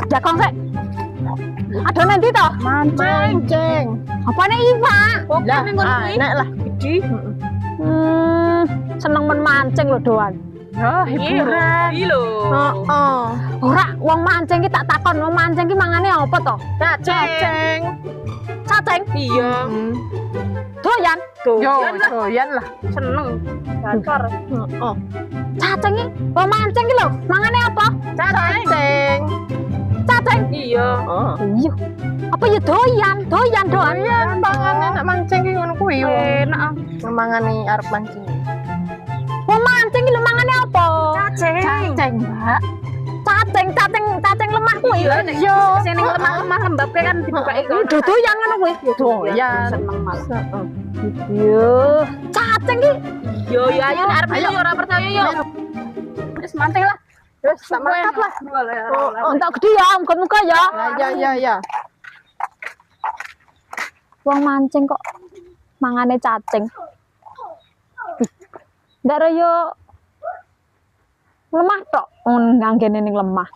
Jakong sik. Ada nanti toh? Mancing. Apa nih Iwa? Lah, enak lah. Gede. Seneng men mancing lho doan. Ya, hiburan. Iya lho. Oh, Ora, wong mancing ki tak takon, wong mancing ki mangane apa to? cacing. Cacing. Iya. Doyan. Yo, doyan lah. Seneng. Gacor. Oh, Cacing ki wong mancing ki lho, mangane apa? cacing. Cacing. Iya. Oh. Iya. Apa ya doyan, doyan doan. Doyan pangan enak mancing ki ngono kuwi yo. Enak. Mangane arep mancing. Wong mancing ki lho mangane apa? Cacing. Cacing, Mbak. Cacing lemah kuwi. Iya nek Yo. sing lemah-lemah lembab kan dibuka iku. Doyan ngono kuwi. Doyan. Seneng malah. Yo, cacing ki Yo yo ayo arep ayo ora percaya yo. Wis mancing lah. Wis tak mangkat lah. Oh, entuk gede ya, muga-muga ya. Ya. Wong mancing kok mangane cacing. Ndak yo lemah tok, nganggene ning lemah.